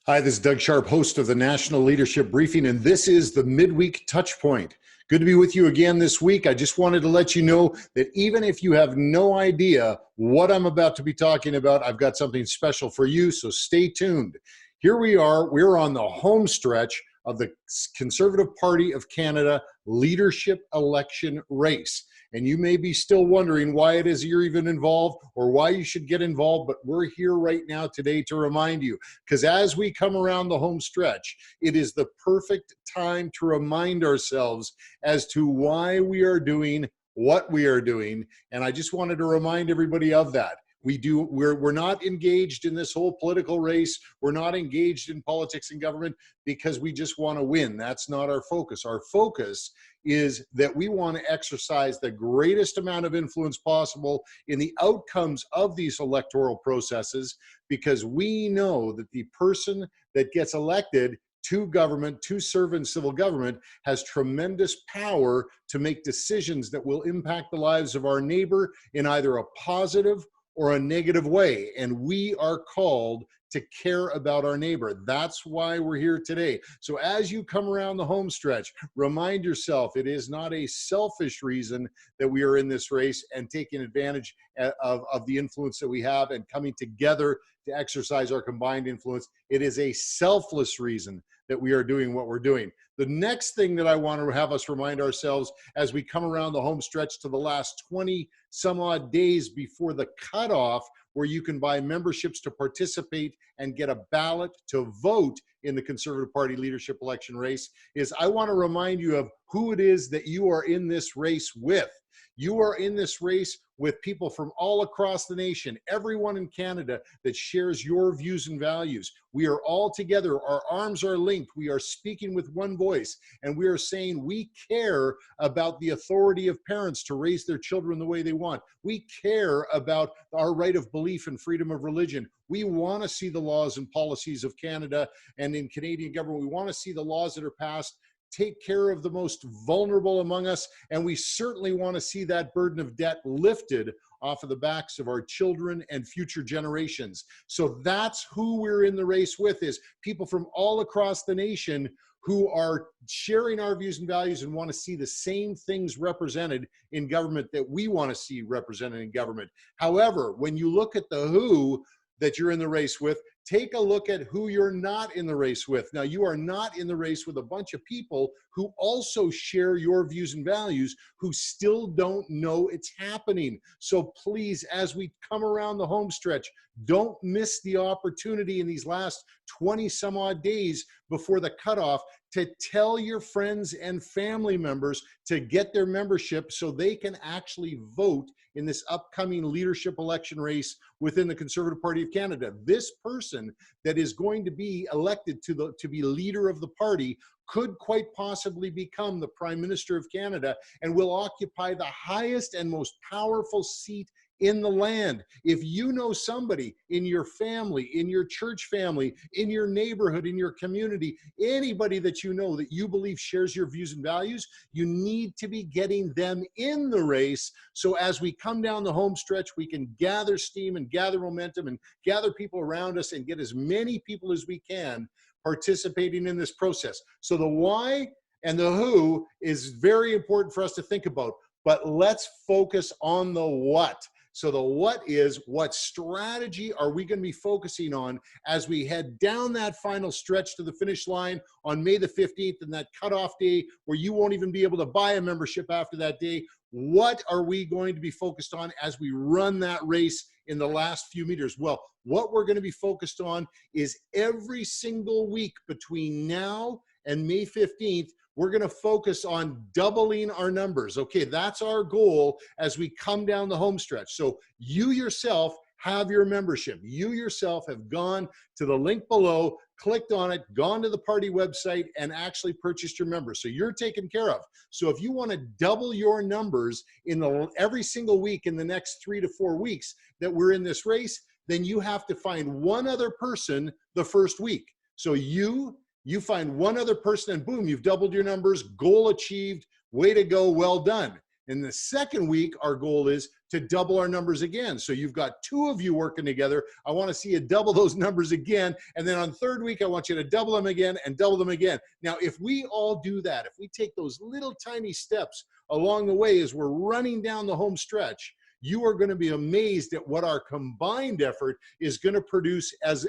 Hi, this is Doug Sharp, host of the National Leadership Briefing, and this is the Midweek Touchpoint. Good to be with you again this week. I just wanted to let you know that even if you have no idea what I'm about to be talking about, I've got something special for you, so stay tuned. Here we are. We're on the home stretch of the Conservative Party of Canada leadership election race. And you may be still wondering why it is you're even involved or why you should get involved, but we're here right now today to remind you, because as we come around the home stretch, it is the perfect time to remind ourselves as to why we are doing what we are doing. And I just wanted to remind everybody of that. We're not engaged in this whole political race. We're not engaged in politics and government because we just want to win. That's not our focus. Our focus is that we want to exercise the greatest amount of influence possible in the outcomes of these electoral processes, because we know that the person that gets elected to government, to serve in civil government, has tremendous power to make decisions that will impact the lives of our neighbor in either a positive or a negative way. And we are called to care about our neighbor. That's why we're here today. So as you come around the home stretch, remind yourself it is not a selfish reason that we are in this race and taking advantage of the influence that we have and coming together to exercise our combined influence. It is a selfless reason that we are doing what we're doing. The next thing that I want to have us remind ourselves as we come around the home stretch to the last 20 some odd days before the cutoff, where you can buy memberships to participate and get a ballot to vote in the Conservative Party leadership election race, is I want to remind you of who it is that you are in this race with. You are in this race with people from all across the nation, everyone in Canada that shares your views and values. We are all together, our arms are linked, we are speaking with one voice, and we are saying we care about the authority of parents to raise their children the way they want. We care about our right of belief and freedom of religion. We want to see the laws and policies of Canada and in Canadian government. We want to see the laws that are passed take care of the most vulnerable among us, and we certainly want to see that burden of debt lifted off of the backs of our children and future generations. So that's who we're in the race with, is people from all across the nation who are sharing our views and values and want to see the same things represented in government that we want to see represented in government. However, when you look at the who that you're in the race with, take a look at who you're not in the race with. Now, you are not in the race with a bunch of people who also share your views and values, who still don't know it's happening. So please, as we come around the home stretch, don't miss the opportunity in these last 20 some odd days before the cutoff to tell your friends and family members to get their membership so they can actually vote in this upcoming leadership election race within the Conservative Party of Canada. This person that is going to be elected to be leader of the party could quite possibly become the Prime Minister of Canada and will occupy the highest and most powerful seat in the land. If you know somebody in your family, in your church family, in your neighborhood, in your community, anybody that you know that you believe shares your views and values, you need to be getting them in the race. So as we come down the home stretch, we can gather steam and gather momentum and gather people around us and get as many people as we can participating in this process. So the why and the who is very important for us to think about, but let's focus on the what. So the what is, what strategy are we going to be focusing on as we head down that final stretch to the finish line on May the 15th and that cutoff day where you won't even be able to buy a membership after that day? What are we going to be focused on as we run that race in the last few meters? Well, what we're going to be focused on is every single week between now and May 15th, we're going to focus on doubling our numbers. Okay, that's our goal as we come down the home stretch. So you yourself have your membership. You yourself have gone to the link below, clicked on it, gone to the party website, and actually purchased your member. So you're taken care of. So if you want to double your numbers in every single week in the next 3 to 4 weeks that we're in this race, then you have to find one other person the first week. So you find one other person and boom, you've doubled your numbers, goal achieved, way to go, well done. In the second week, our goal is to double our numbers again. So you've got 2 of you working together. I want to see you double those numbers again. And then on third week, I want you to double them again and double them again. Now, if we all do that, if we take those little tiny steps along the way as we're running down the home stretch, you are going to be amazed at what our combined effort is going to produce as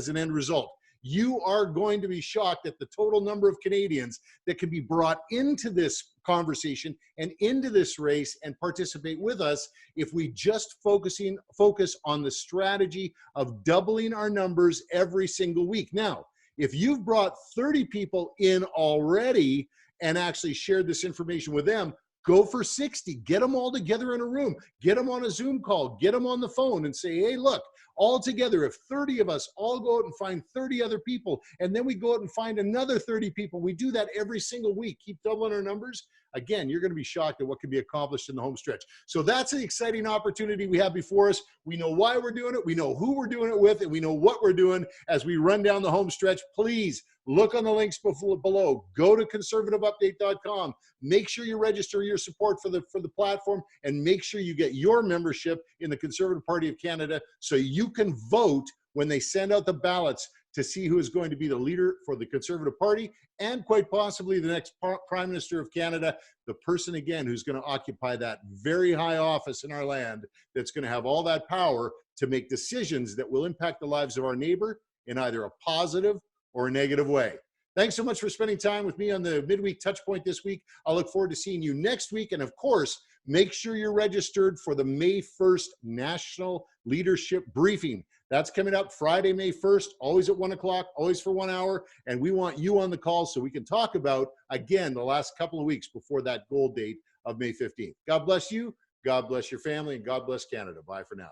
an end result. You are going to be shocked at the total number of Canadians that can be brought into this conversation and into this race and participate with us if we just focus on the strategy of doubling our numbers every single week. Now, if you've brought 30 people in already and actually shared this information with them, go for 60, get them all together in a room, get them on a Zoom call, get them on the phone and say, hey, look, all together, if 30 of us all go out and find 30 other people, and then we go out and find another 30 people, we do that every single week, keep doubling our numbers. Again, you're going to be shocked at what can be accomplished in the home stretch. So that's an exciting opportunity we have before us. We know why we're doing it, we know who we're doing it with, and we know what we're doing as we run down the home stretch. Please look on the links below. Go to conservativeupdate.com. Make sure you register your support for the platform, and make sure you get your membership in the Conservative Party of Canada so you can vote when they send out the ballots to see who is going to be the leader for the Conservative Party and quite possibly the next Prime Minister of Canada, the person, again, who's going to occupy that very high office in our land that's going to have all that power to make decisions that will impact the lives of our neighbor in either a positive or a negative way. Thanks so much for spending time with me on the Midweek Touchpoint this week. I look forward to seeing you next week. And of course, make sure you're registered for the May 1st National Leadership Briefing. That's coming up Friday, May 1st, always at 1 o'clock, always for 1 hour. And we want you on the call so we can talk about, again, the last couple of weeks before that goal date of May 15th. God bless you. God bless your family, and God bless Canada. Bye for now.